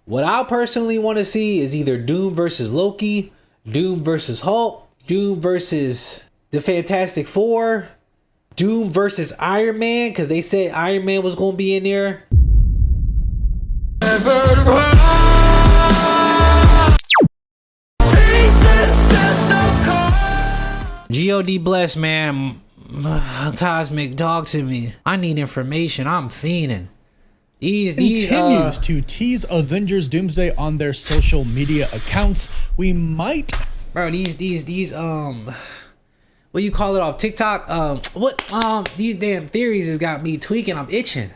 What I personally want to see is either Doom versus Loki, Doom versus Hulk, Doom versus the Fantastic Four, Doom versus Iron Man, because they said Iron Man was going to be in there. God bless, man. Cosmic, dog to me. I need information. I'm fiending. These continues to tease Avengers Doomsday on their social media accounts. We might, bro. These what you call it off TikTok? These damn theories has got me tweaking. I'm itching.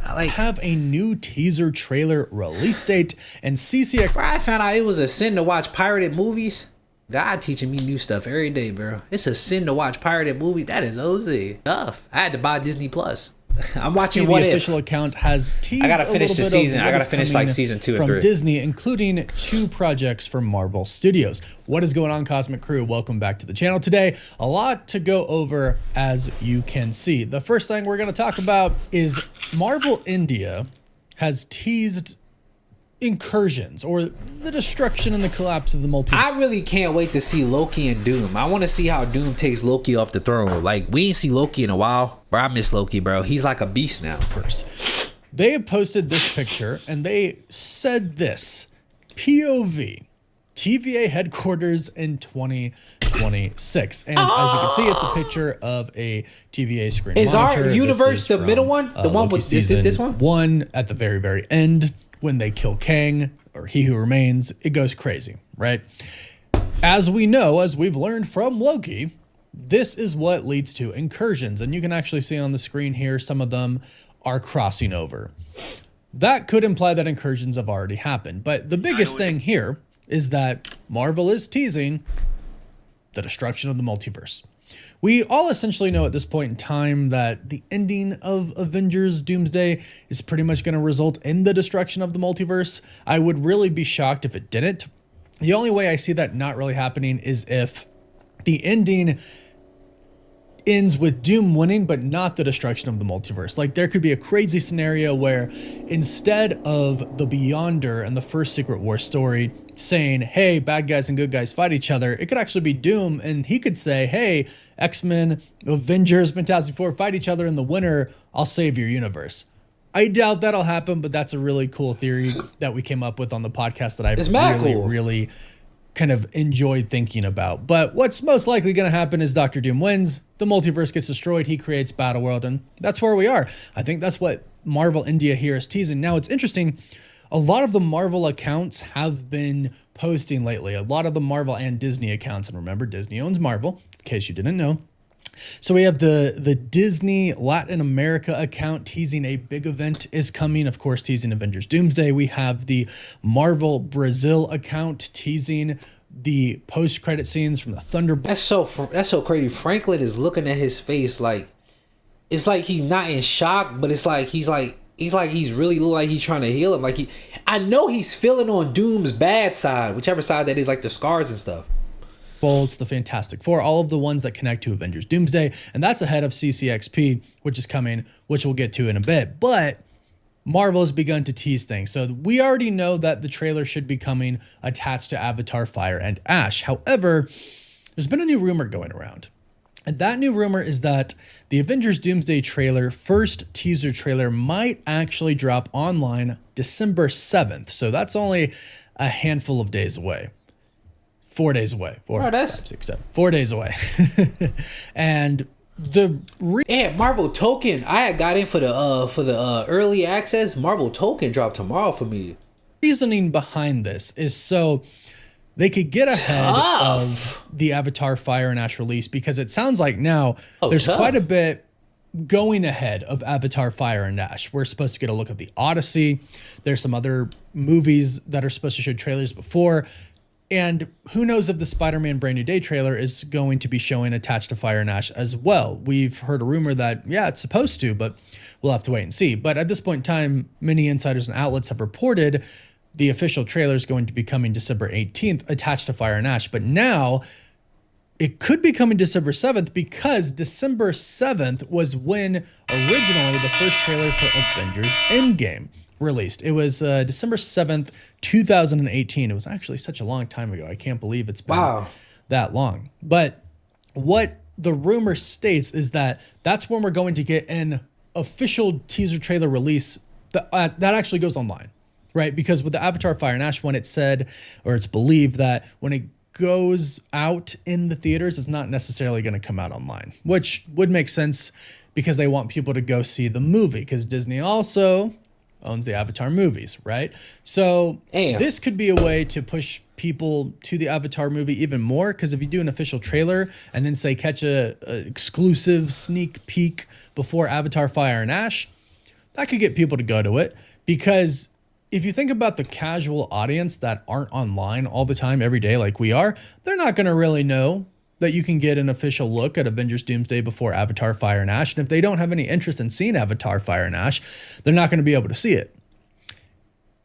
I have a new teaser trailer release date, and CCX. Bro, I found out it was a sin to watch pirated movies. God teaching me new stuff every day, bro. It's a sin to watch pirated movies. That is OZ stuff. I had to buy Disney Plus. I'm watching What If. The official account has teased. I gotta finish the season. I gotta finish like season 2 and 3 from Disney, including 2 projects from Marvel Studios. What is going on, Cosmic Crew? Welcome back to the channel. Today, a lot to go over, as you can see. The first thing we're gonna talk about is Marvel India has teased incursions, or the destruction and the collapse of the multiverse. I really can't wait to see Loki and Doom. I want to see how Doom takes Loki off the throne. Like, we ain't see Loki in a while. Bro, I miss Loki, bro. He's like a beast now. They have posted this picture and they said this: POV TVA headquarters in 2026. And as you can see, it's a picture of a TVA screen. Is our universe the middle one? The one with this one? One at the very end. When they kill Kang, or He Who Remains, it goes crazy, right? As we know, as we've learned from Loki, this is what leads to incursions. And you can actually see on the screen here, some of them are crossing over. That could imply that incursions have already happened. But the biggest thing here is that Marvel is teasing the destruction of the multiverse. We all essentially know at this point in time that the ending of Avengers Doomsday is pretty much going to result in the destruction of the multiverse. I would really be shocked if it didn't. The only way I see that not really happening is if the ending ends with Doom winning, but not the destruction of the multiverse. Like, there could be a crazy scenario where instead of the Beyonder and the first Secret War story saying, hey, bad guys and good guys fight each other, it could actually be Doom, and he could say, hey, X-Men, Avengers, Fantastic Four fight each other in the winter, I'll save your universe. I doubt that'll happen, but that's a really cool theory that we came up with on the podcast that I really kind of enjoyed thinking about. But what's most likely going to happen is Dr. Doom wins, the multiverse gets destroyed, he creates Battleworld, and that's where we are. I think that's what Marvel India here is teasing. Now, it's interesting, a lot of the Marvel accounts have been posting lately, a lot of the Marvel and Disney accounts, and remember, Disney owns Marvel, in case you didn't know. So we have the Disney Latin America account teasing a big event is coming, of course, teasing Avengers Doomsday. We have the Marvel Brazil account teasing the post-credit scenes from the Thunderbolts. That's so crazy. Franklin is looking at his face like, it's like he's not in shock, but it's like he's really look like he's trying to heal him. Like, I know he's feeling on Doom's bad side, whichever side that is, like the scars and stuff. Bolts, the Fantastic Four, all of the ones that connect to Avengers Doomsday, and that's ahead of CCXP, which is coming, which we'll get to in a bit. But Marvel has begun to tease things, so we already know that the trailer should be coming attached to Avatar: Fire and Ash. However, there's been a new rumor going around, and that new rumor is that the Avengers Doomsday trailer, first teaser trailer, might actually drop online December 7th, so that's only a handful of days away. 4 days away. 4 days away. And Marvel Token. I had got in for the early access. Marvel Token dropped tomorrow for me. Reasoning behind this is so they could get ahead of the Avatar: Fire and Ash release, because it sounds like now there's quite a bit going ahead of Avatar: Fire and Ash. We're supposed to get a look at the Odyssey. There's some other movies that are supposed to show trailers before. And who knows if the Spider-Man Brand New Day trailer is going to be showing attached to Fire and Ash as well. We've heard a rumor that, yeah, it's supposed to, but we'll have to wait and see. But at this point in time, many insiders and outlets have reported the official trailer is going to be coming December 18th attached to Fire and Ash. But now it could be coming December 7th, because December 7th was when originally the first trailer for Avengers Endgame released. It was December 7th, 2018. It was actually such a long time ago. I can't believe it's been that long. But what the rumor states is that that's when we're going to get an official teaser trailer release that actually goes online, right? Because with the Avatar Fire and Ash one, it said, or it's believed that when it goes out in the theaters, it's not necessarily going to come out online, which would make sense because they want people to go see the movie, because Disney also owns the Avatar movies, right? So this could be a way to push people to the Avatar movie even more, because if you do an official trailer and then say catch a exclusive sneak peek before Avatar Fire and Ash, that could get people to go to it. Because if you think about the casual audience that aren't online all the time every day like we are, they're not going to really know that you can get an official look at Avengers Doomsday before Avatar Fire and Ash. And if they don't have any interest in seeing Avatar Fire and Ash, they're not going to be able to see it.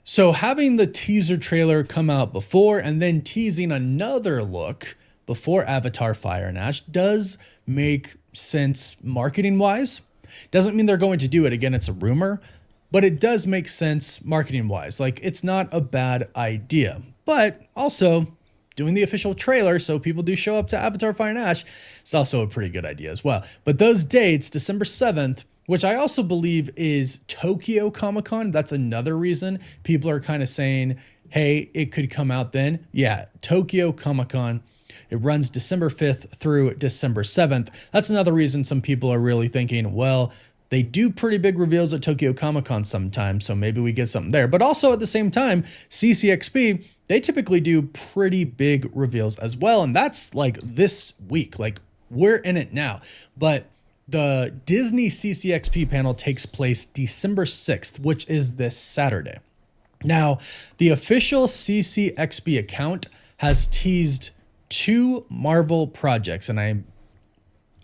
So having the teaser trailer come out before and then teasing another look before Avatar Fire and Ash does make sense marketing-wise. Doesn't mean they're going to do it. Again, it's a rumor, but it does make sense marketing-wise. Like, it's not a bad idea. But also, doing the official trailer so people do show up to Avatar Fire and Ash is also a pretty good idea as well. But those dates, December 7th, which I also believe is Tokyo Comic-Con. That's another reason people are kind of saying, hey, it could come out then. Yeah, Tokyo Comic-Con. It runs December 5th through December 7th. That's another reason some people are really thinking, well, they do pretty big reveals at Tokyo Comic-Con sometimes, so maybe we get something there. But also at the same time, CCXP, they typically do pretty big reveals as well. And that's like this week, like we're in it now. But the Disney CCXP panel takes place December 6th, which is this Saturday. Now, the official CCXP account has teased 2 Marvel projects, and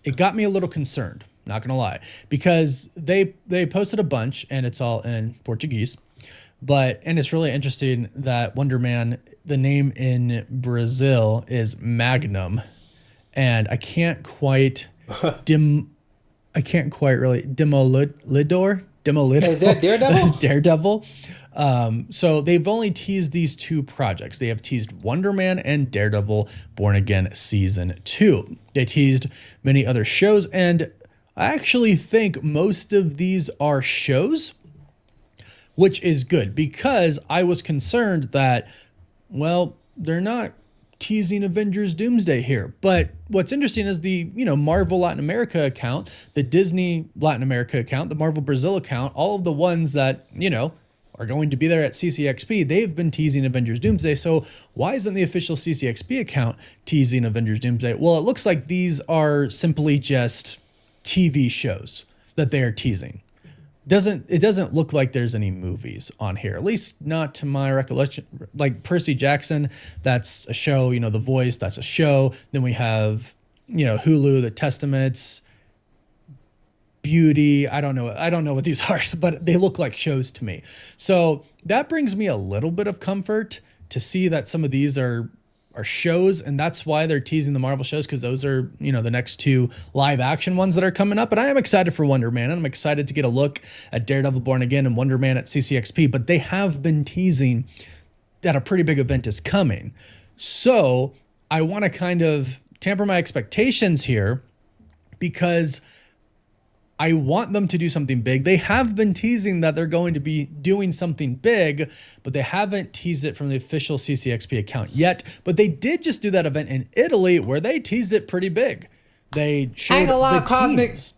it got me a little concerned, not gonna lie, because they posted a bunch and it's all in Portuguese, and it's really interesting that Wonder Man, the name in Brazil is Magnum, and I can't quite really Demolidor. Is that Daredevil? That's Daredevil. So they've only teased these 2 projects. They have teased Wonder Man and Daredevil Born Again Season 2. They teased many other shows, and I actually think most of these are shows, which is good, because I was concerned that, well, they're not teasing Avengers Doomsday here. But what's interesting is the, Marvel Latin America account, the Disney Latin America account, the Marvel Brazil account, all of the ones that, are going to be there at CCXP, they've been teasing Avengers Doomsday. So why isn't the official CCXP account teasing Avengers Doomsday? Well, it looks like these are simply just TV shows that they are teasing. It doesn't look like there's any movies on here, at least not to my recollection. Like Percy Jackson, that's a show, The Voice, that's a show. Then we have, Hulu, The Testaments, Beauty. I don't know what these are, but they look like shows to me. So that brings me a little bit of comfort to see that some of these are shows, and that's why they're teasing the Marvel shows, because those are, the next 2 live action ones that are coming up. And I am excited for Wonder Man, and I'm excited to get a look at Daredevil Born Again and Wonder Man at CCXP, but they have been teasing that a pretty big event is coming. So I want to kind of tamper my expectations here, because I want them to do something big. They have been teasing that they're going to be doing something big, but they haven't teased it from the official CCXP account yet. But they did just do that event in Italy where they teased it pretty big. They showed the teams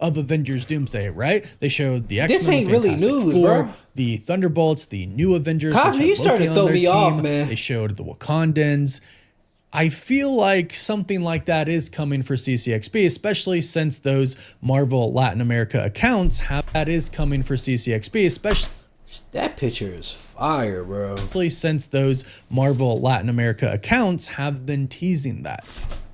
of Avengers Doomsday, right? They showed the X-Men, this ain't really news, bro. The Thunderbolts, the new Avengers. Cosby, you started to throw me off, man. They showed the Wakandans. I feel like something like that is coming for CCXP, especially since those Marvel Latin America accounts that is coming for CCXP, especially. That picture is fire, bro. Especially since those Marvel Latin America accounts have been teasing that.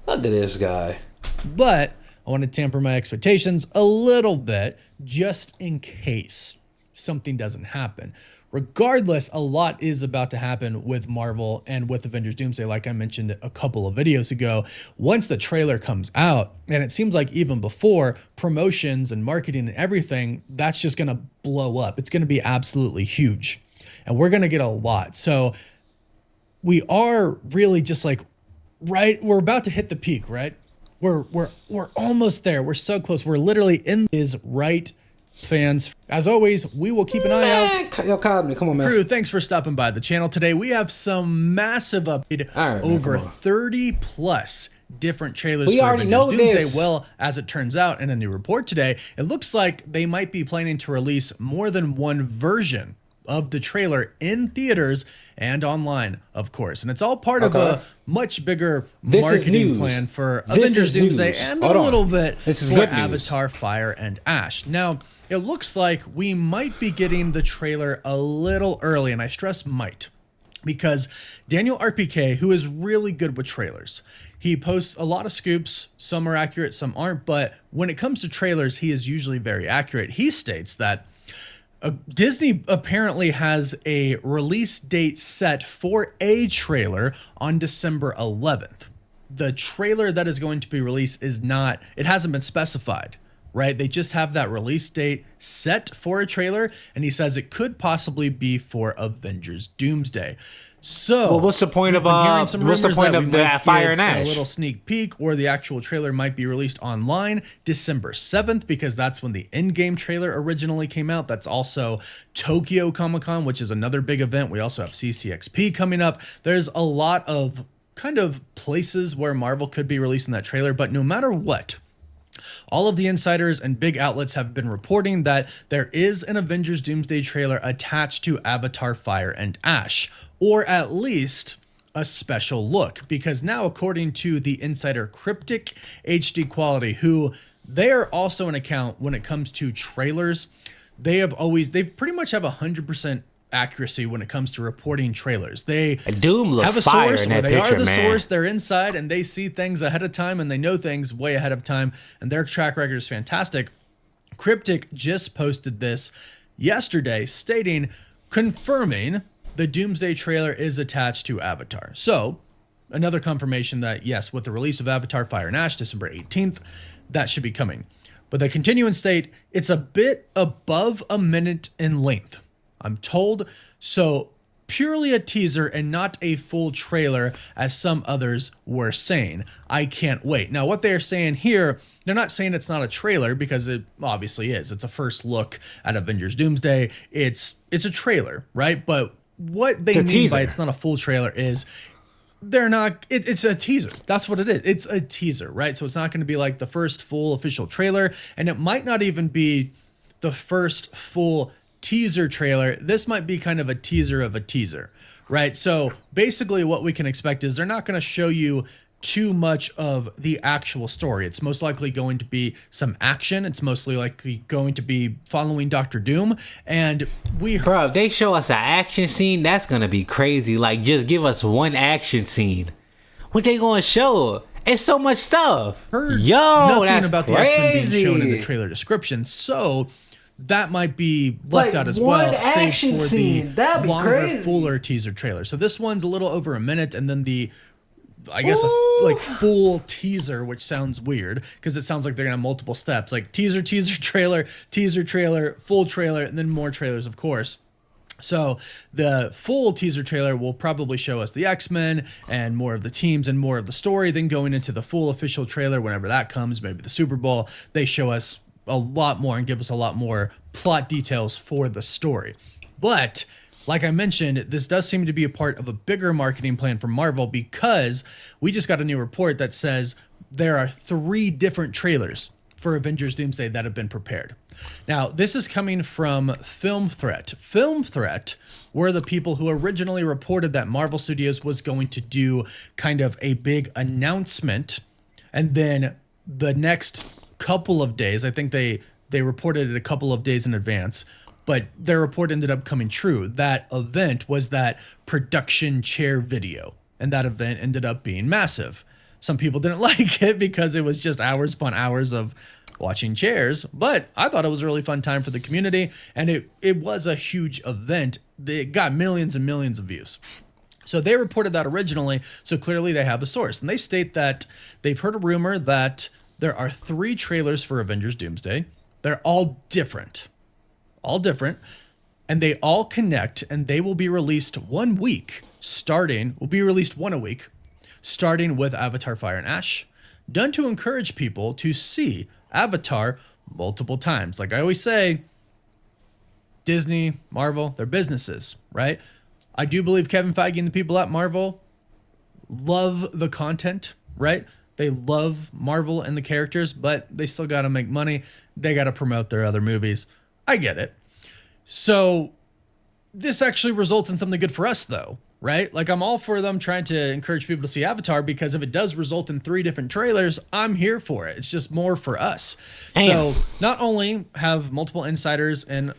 Look at this guy. But I want to tamper my expectations a little bit, just in case something doesn't happen. Regardless, a lot is about to happen with Marvel and with Avengers Doomsday, like I mentioned a couple of videos ago. Once the trailer comes out, and it seems like even before, promotions and marketing and everything, that's just going to blow up. It's going to be absolutely huge. And we're going to get a lot. So we are really just like, right, we're about to hit the peak, right? We're almost there. We're so close. We're literally in is right, fans. As always, we will keep an eye out. Yo, Cosme, come on, man. Crew, thanks for stopping by the channel today. We have some massive update, over 30 plus different trailers we for already Avengers know Doomsday. this. Well, as it turns out in a new report today, it looks like they might be planning to release more than one version of the trailer in theaters and online, of course. And it's all part of a much bigger marketing plan for Avengers Doomsday and a little bit for Avatar Fire and Ash. Now, it looks like we might be getting the trailer a little early, and I stress might, because Daniel RPK, who is really good with trailers, he posts a lot of scoops. Some are accurate, some aren't, but when it comes to trailers, he is usually very accurate. He states that Disney apparently has a release date set for a trailer on December 11th. The trailer that is going to be released it hasn't been specified, right? They just have that release date set for a trailer, and he says it could possibly be for Avengers Doomsday. So, well, what's the point of the Fire and Ash? A little sneak peek, or the actual trailer might be released online December 7th, because that's when the Endgame trailer originally came out. That's also Tokyo Comic-Con, which is another big event. We also have CCXP coming up. There's a lot of kind of places where Marvel could be releasing that trailer, but no matter what, all of the insiders and big outlets have been reporting that there is an Avengers Doomsday trailer attached to Avatar Fire and Ash, or at least a special look, because now, according to the insider Cryptic HD Quality, who they are also an account when it comes to trailers, they pretty much have 100% accuracy when it comes to reporting trailers. They Doom looks have a fire source in where that they picture, are the man. source, they're inside, and they see things ahead of time, and they know things way ahead of time, and their track record is fantastic. Cryptic just posted this yesterday, confirming the Doomsday trailer is attached to Avatar. So, another confirmation that, yes, with the release of Avatar Fire and Ash, December 18th, that should be coming. But they continue and state, it's a bit above a minute in length, I'm told, so purely a teaser and not a full trailer, as some others were saying. I can't wait. Now, what they're saying here, they're not saying it's not a trailer, because it obviously is. It's a first look at Avengers Doomsday. It's a trailer, right? But what they mean by it's not a full trailer is it's a teaser. That's what it is. It's a teaser, right? So it's not going to be like the first full official trailer, and it might not even be the first full teaser trailer. This might be kind of a teaser of a teaser, right? So basically what we can expect is they're not going to show you too much of the actual story. It's most likely going to be some action. It's mostly likely going to be following Doctor Doom. And bro, if they show us an action scene, that's gonna be crazy. Like, just give us one action scene. What they gonna show? It's so much stuff. Nothing that's about crazy. The X-Men being shown in the trailer description. So that might be left out as well, save for the longer, fuller teaser trailer. So this one's a little over a minute, and then I guess like full teaser, which sounds weird because it sounds like they're gonna have multiple steps, like teaser, trailer, full trailer, and then more trailers, of course. So the full teaser trailer will probably show us the X-Men and more of the teams and more of the story. Then going into the full official trailer, whenever that comes, maybe the Super Bowl, they show us a lot more and give us a lot more plot details for the story. But like I mentioned, this does seem to be a part of a bigger marketing plan for Marvel, because we just got a new report that says there are 3 different trailers for Avengers Doomsday that have been prepared. Now, this is coming from Film Threat. Film Threat were the people who originally reported that Marvel Studios was going to do kind of a big announcement, and then the next couple of days, I think they reported it a couple of days in advance, but their report ended up coming true. That event was that production chair video, and that event ended up being massive. Some people didn't like it because it was just hours upon hours of watching chairs, but I thought it was a really fun time for the community, and it was a huge event. It got millions and millions of views. So they reported that originally, so clearly they have a source. And they state that they've heard a rumor that there are 3 trailers for Avengers Doomsday. They're all different. And they all connect, and they will be released one a week, starting with Avatar Fire and Ash, done to encourage people to see Avatar multiple times. Like I always say, Disney, Marvel, they're businesses, right? I do believe Kevin Feige and the people at Marvel love the content, right? They love Marvel and the characters, but they still got to make money. They got to promote their other movies. I get it. So this actually results in something good for us, though, right? Like, I'm all for them trying to encourage people to see Avatar, because if it does result in 3 different trailers, I'm here for it. It's just more for us. Damn. So not only have multiple insiders and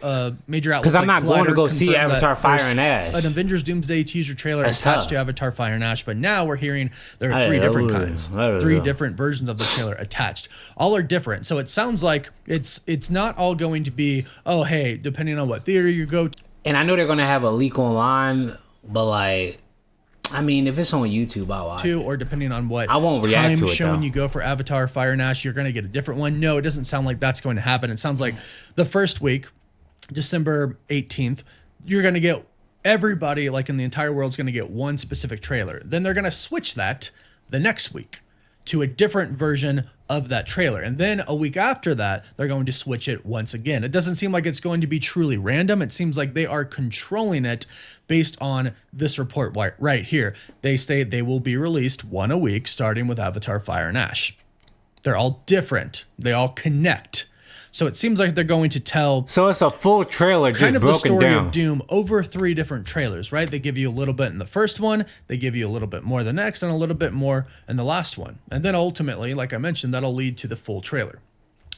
major outlets, because I'm not going to go see Avatar Fire and Ash, an Avengers Doomsday teaser trailer That's attached tough. to Avatar Fire and Ash, but now we're hearing there are 3 different kinds, 3 different versions of the trailer attached. All are different. So it sounds like it's not all going to be, oh, hey, depending on what theater you go to. And I know they're going to have a leak online, but like, I mean, if it's on YouTube, I'll watch it. Or depending on what I won't react time to it, showing though. you go for Avatar Fire and Ash, you're going to get a different one. No, it doesn't sound like that's going to happen. It sounds like the first week, December 18th, you're going to get everybody, like in the entire world, is going to get one specific trailer. Then they're going to switch that the next week to a different version of that trailer. And then a week after that, they're going to switch it once again. It doesn't seem like it's going to be truly random. It seems like they are controlling it based on this report right here. They state they will be released one a week, starting with Avatar Fire and Ash. They're all different. They all connect. So it seems like they're going to tell So it's a full trailer, just kind of the broken story down. of Doom over 3 different trailers, right? They give you a little bit in the first one, they give you a little bit more the next, and a little bit more in the last one. And then ultimately, like I mentioned, that'll lead to the full trailer.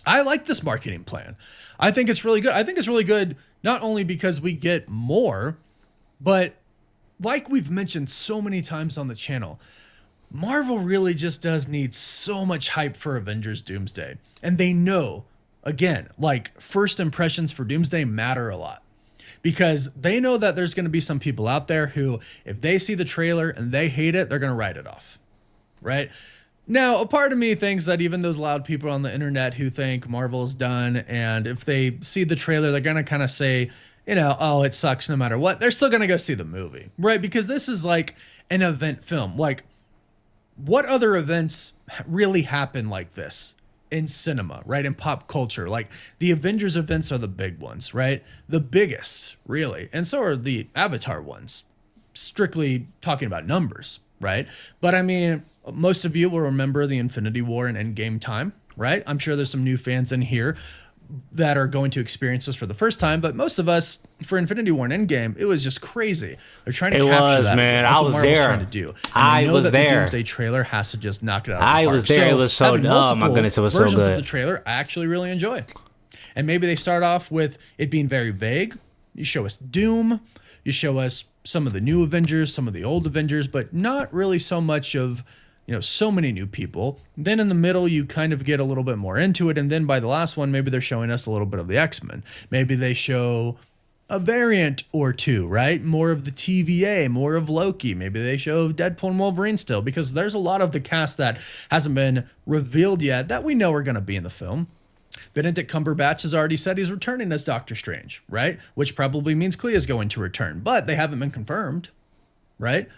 I like this marketing plan. I think it's really good. I think it's really good not only because we get more, but like we've mentioned so many times on the channel, Marvel really just does need so much hype for Avengers Doomsday. And they know, again, like, first impressions for Doomsday matter a lot, because they know that there's going to be some people out there who, if they see the trailer and they hate it, they're going to write it off, right? Now, a part of me thinks that even those loud people on the internet who think Marvel is done, and if they see the trailer, they're going to kind of say, you know, oh, it sucks no matter what, they're still going to go see the movie, right? Because this is like an event film. Like, what other events really happen like this in cinema, right? In pop culture? Like, the Avengers events are the big ones, right? The biggest, really. And so are the Avatar ones, strictly talking about numbers, right? But I mean, most of you will remember the Infinity War and Endgame time, right? I'm sure there's some new fans in here that are going to experience this for the first time, but most of us, for Infinity War and Endgame, it was just crazy. They're trying to capture that. Man. That's I what was Marvel's there. trying to do. And I know was that there. The Doomsday trailer has to just knock it out of the I park. was there. It was so- having oh, my multiple goodness, it was so versions good. of the trailer, I actually really enjoy. And maybe they start off with it being very vague. You show us Doom, you show us some of the new Avengers, some of the old Avengers, but not really so much of, you know, so many new people. Then in the middle, you kind of get a little bit more into it. And then by the last one, maybe they're showing us a little bit of the X-Men. Maybe they show a variant or two, right? More of the TVA, more of Loki. Maybe they show Deadpool and Wolverine still, because there's a lot of the cast that hasn't been revealed yet that we know are going to be in the film. Benedict Cumberbatch has already said he's returning as Doctor Strange, right? Which probably means Clea's going to return, but they haven't been confirmed, right?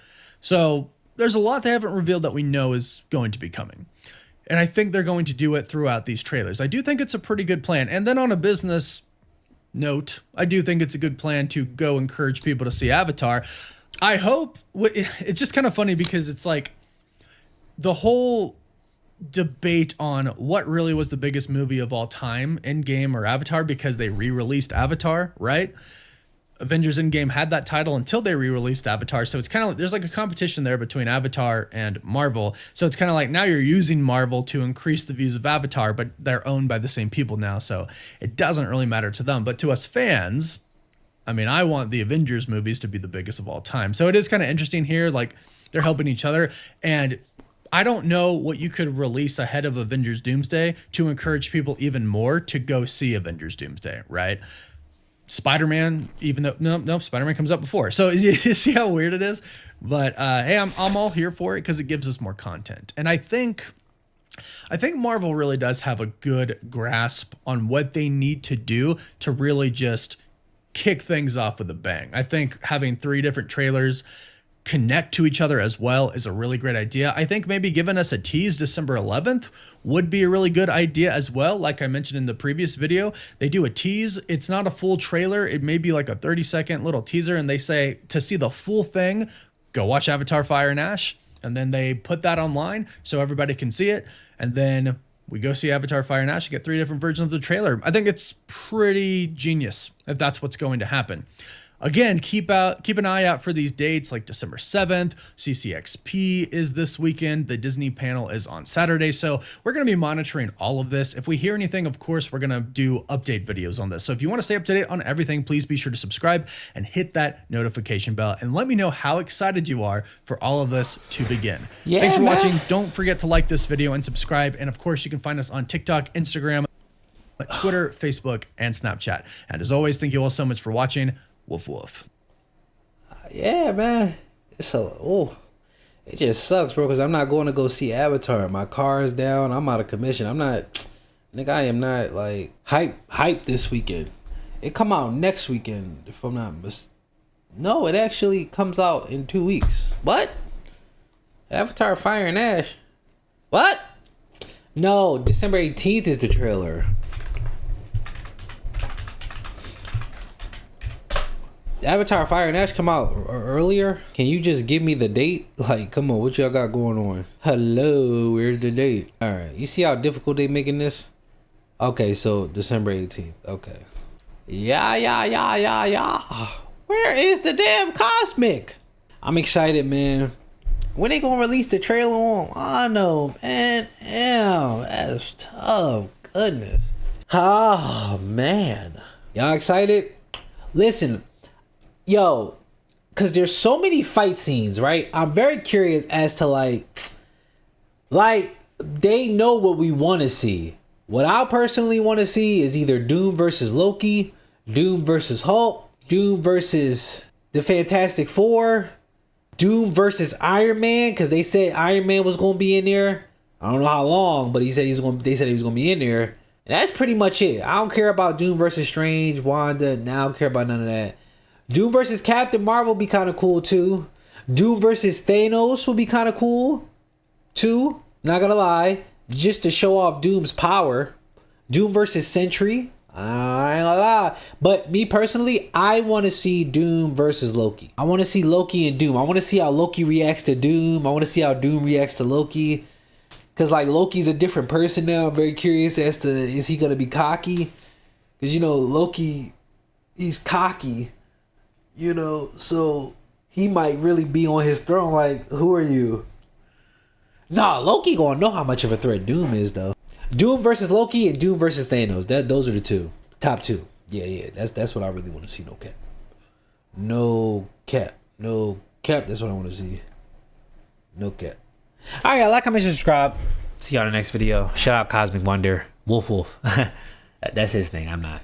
So there's a lot they haven't revealed that we know is going to be coming. And I think they're going to do it throughout these trailers. I do think it's a pretty good plan. And then on a business note, I do think it's a good plan to go encourage people to see Avatar. I hope, it's just kind of funny because it's like the whole debate on what really was the biggest movie of all time, Endgame or Avatar, because they re-released Avatar, right? Avengers Endgame had that title until they re-released Avatar. So it's kind of like, there's like a competition there between Avatar and Marvel. So it's kind of like now you're using Marvel to increase the views of Avatar, but they're owned by the same people now. So it doesn't really matter to them. But to us fans, I mean, I want the Avengers movies to be the biggest of all time. So it is kind of interesting here. Like, they're helping each other. And I don't know what you could release ahead of Avengers Doomsday to encourage people even more to go see Avengers Doomsday, right? Spider-Man, even though no, Spider-Man comes up before. So you see how weird it is? But hey, I'm all here for it because it gives us more content. And I think Marvel really does have a good grasp on what they need to do to really just kick things off with a bang. I think having 3 different trailers connect to each other as well is a really great idea. I think maybe giving us a tease December 11th would be a really good idea as well. Like I mentioned in the previous video, they do a tease. It's not a full trailer. It may be like a 30-second little teaser, and they say to see the full thing, go watch Avatar Fire and Ash. And then they put that online so everybody can see it. And then we go see Avatar Fire and Ash, get 3 different versions of the trailer. I think it's pretty genius if that's what's going to happen. Again, keep an eye out for these dates, like December 7th. CCXP is this weekend. The Disney panel is on Saturday. So we're going to be monitoring all of this. If we hear anything, of course, we're going to do update videos on this. So if you want to stay up to date on everything, please be sure to subscribe and hit that notification bell. And let me know how excited you are for all of this to begin. Yeah, thanks for watching. Don't forget to like this video and subscribe. And of course, you can find us on TikTok, Instagram, Twitter, Facebook, and Snapchat. And as always, thank you all so much for watching. Woof woof. Yeah, man. It just sucks, bro, because I'm not going to go see Avatar. My car is down. I'm out of commission. I am not like hype this weekend. It come out next weekend, if I'm not No, it actually comes out in 2 weeks. What? Avatar Fire and Ash. What? No, December 18th is the trailer. Avatar Fire and Ash come out earlier. Can you just give me the date? Like, come on, what y'all got going on? Hello, where's the date? All right, you see how difficult they making this? Okay, so December 18th. Okay. Yeah. Where is the damn Cosmic? I'm excited, man. When they gonna release the trailer on? I know, man. Ew, that's tough. Goodness. Oh, man. Y'all excited? Listen. Yo, because there's so many fight scenes, right? I'm very curious as to like they know what we want to see. What I personally want to see is either Doom versus Loki, Doom versus Hulk, Doom versus the Fantastic Four, Doom versus Iron Man, because they said Iron Man was going to be in there. I don't know how long, but they said he was going to be in there. And that's pretty much it. I don't care about Doom versus Strange, Wanda. Now I don't care about none of that. Doom versus Captain Marvel be kind of cool too. Doom versus Thanos will be kind of cool too. Not gonna lie, just to show off Doom's power. Doom versus Sentry. I ain't gonna lie. But me personally, I want to see Doom versus Loki. I want to see Loki and Doom. I want to see how Loki reacts to Doom. I want to see how Doom reacts to Loki. Because like Loki's a different person now. I'm very curious as to, is he gonna be cocky? Because you know Loki, he's cocky. You know, so he might really be on his throne like, who are you? Nah, Loki gonna know how much of a threat Doom is, though. Doom versus Loki and Doom versus Thanos. Those are the top two. Yeah. That's what I really want to see. No cap. That's what I want to see. No cap. All right, like, comment, subscribe. See y'all in the next video. Shout out Cosmic Wonder. Woof. That's his thing. I'm not.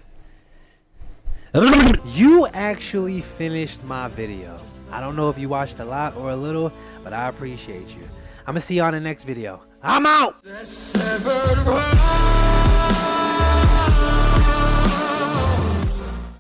You actually finished my video. I don't know if you watched a lot or a little, but I appreciate you. I'm gonna see you on the next video. I'm out!